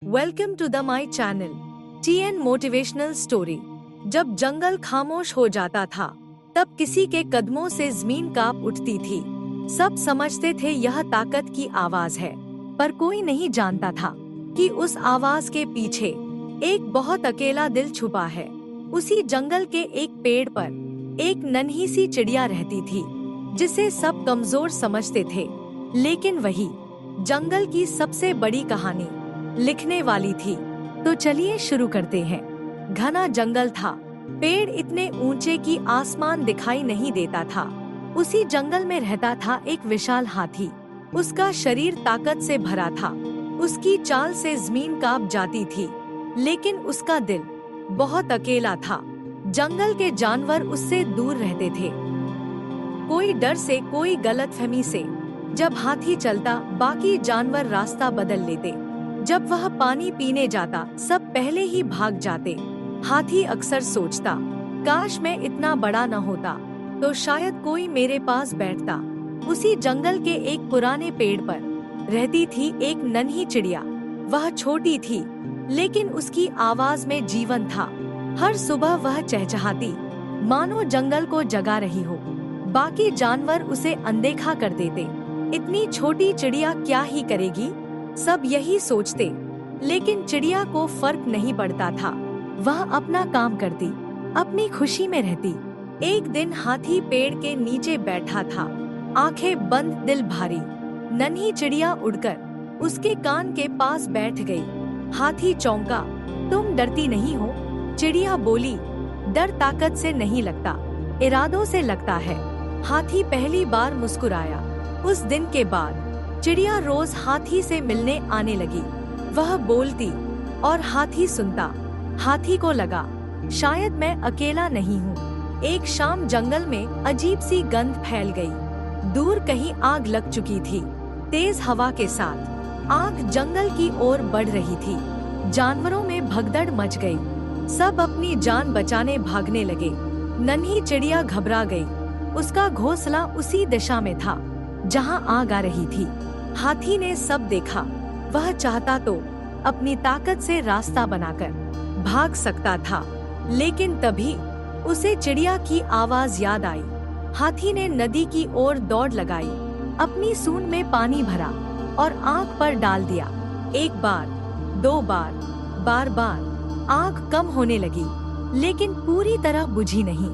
Welcome to the my channel TN motivational story. जब जंगल खामोश हो जाता था तब किसी के कदमों से जमीन कांप उठती थी। सब समझते थे यह ताकत की आवाज है, पर कोई नहीं जानता था कि उस आवाज के पीछे एक बहुत अकेला दिल छुपा है। उसी जंगल के एक पेड़ पर एक नन्ही सी चिड़िया रहती थी जिसे सब कमजोर समझते थे, लेकिन वही जंगल की सबसे बड़ी कहानी लिखने वाली थी। तो चलिए शुरू करते हैं। घना जंगल था, पेड़ इतने ऊंचे कि आसमान दिखाई नहीं देता था। उसी जंगल में रहता था एक विशाल हाथी। उसका शरीर ताकत से भरा था, उसकी चाल से जमीन कांप जाती थी, लेकिन उसका दिल बहुत अकेला था। जंगल के जानवर उससे दूर रहते थे, कोई डर से, कोई गलतफहमी से। जब हाथी चलता बाकी जानवर रास्ता बदल लेते, जब वह पानी पीने जाता सब पहले ही भाग जाते। हाथी अक्सर सोचता, काश मैं इतना बड़ा न होता तो शायद कोई मेरे पास बैठता। उसी जंगल के एक पुराने पेड़ पर रहती थी एक नन्ही चिड़िया। वह छोटी थी, लेकिन उसकी आवाज में जीवन था। हर सुबह वह चहचहाती, मानो जंगल को जगा रही हो। बाकी जानवर उसे अनदेखा कर देते। इतनी छोटी चिड़िया क्या ही करेगी, सब यही सोचते, लेकिन चिड़िया को फर्क नहीं पड़ता था। वह अपना काम करती, अपनी खुशी में रहती। एक दिन हाथी पेड़ के नीचे बैठा था, आंखें बंद, दिल भारी। नन्ही चिड़िया उड़कर उसके कान के पास बैठ गई। हाथी चौंका, तुम डरती नहीं हो? चिड़िया बोली, डर ताकत से नहीं लगता, इरादों से लगता है। हाथी पहली बार मुस्कुराया। उस दिन के बाद चिड़िया रोज हाथी से मिलने आने लगी। वह बोलती और हाथी सुनता। हाथी को लगा, शायद मैं अकेला नहीं हूँ। एक शाम जंगल में अजीब सी गंध फैल गई। दूर कहीं आग लग चुकी थी। तेज हवा के साथ आग जंगल की ओर बढ़ रही थी। जानवरों में भगदड़ मच गई। सब अपनी जान बचाने भागने लगे। नन्ही चिड़िया घबरा गई। उसका घोंसला उसी दिशा में था जहाँ आग आ रही थी। हाथी ने सब देखा। वह चाहता तो अपनी ताकत से रास्ता बनाकर भाग सकता था, लेकिन तभी उसे चिड़िया की आवाज याद आई। हाथी ने नदी की ओर दौड़ लगाई, अपनी सूंड में पानी भरा और आग पर डाल दिया। एक बार, दो बार, बार बार आग कम होने लगी, लेकिन पूरी तरह बुझी नहीं।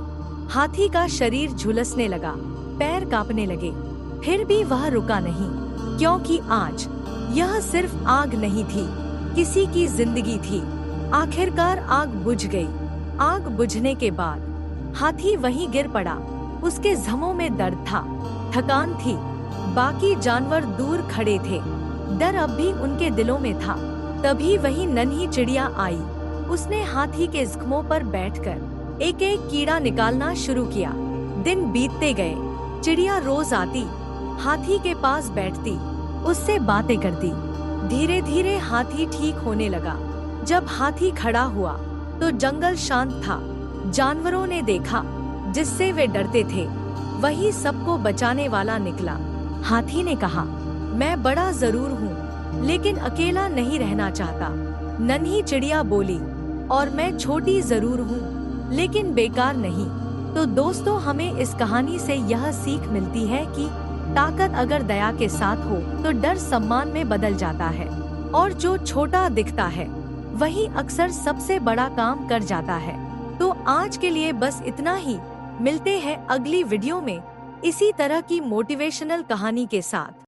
हाथी का शरीर झुलसने लगा, पैर कांपने लगे, फिर भी वह रुका नहीं, क्योंकि आज यह सिर्फ आग नहीं थी, किसी की जिंदगी थी। आखिरकार आग बुझ गई। आग बुझने के बाद हाथी वहीं गिर पड़ा। उसके जख्मों में दर्द था, थकान थी। बाकी जानवर दूर खड़े थे, डर अब भी उनके दिलों में था। तभी वही नन्ही चिड़िया आई। उसने हाथी के जख्मों पर बैठकर एक एक कीड़ा निकालना शुरू किया। दिन बीतते गए। चिड़िया रोज आती, हाथी के पास बैठती, उससे बातें करती। धीरे धीरे हाथी ठीक होने लगा। जब हाथी खड़ा हुआ तो जंगल शांत था। जानवरों ने देखा, जिससे वे डरते थे, वही सबको बचाने वाला निकला। हाथी ने कहा, मैं बड़ा जरूर हूँ, लेकिन अकेला नहीं रहना चाहता। नन्ही चिड़िया बोली, और मैं छोटी जरूर हूँ, लेकिन बेकार नहीं। तो दोस्तों, हमें इस कहानी से यह सीख मिलती है कि ताकत अगर दया के साथ हो तो डर सम्मान में बदल जाता है, और जो छोटा दिखता है वही अक्सर सबसे बड़ा काम कर जाता है। तो आज के लिए बस इतना ही। मिलते हैं अगली वीडियो में इसी तरह की मोटिवेशनल कहानी के साथ।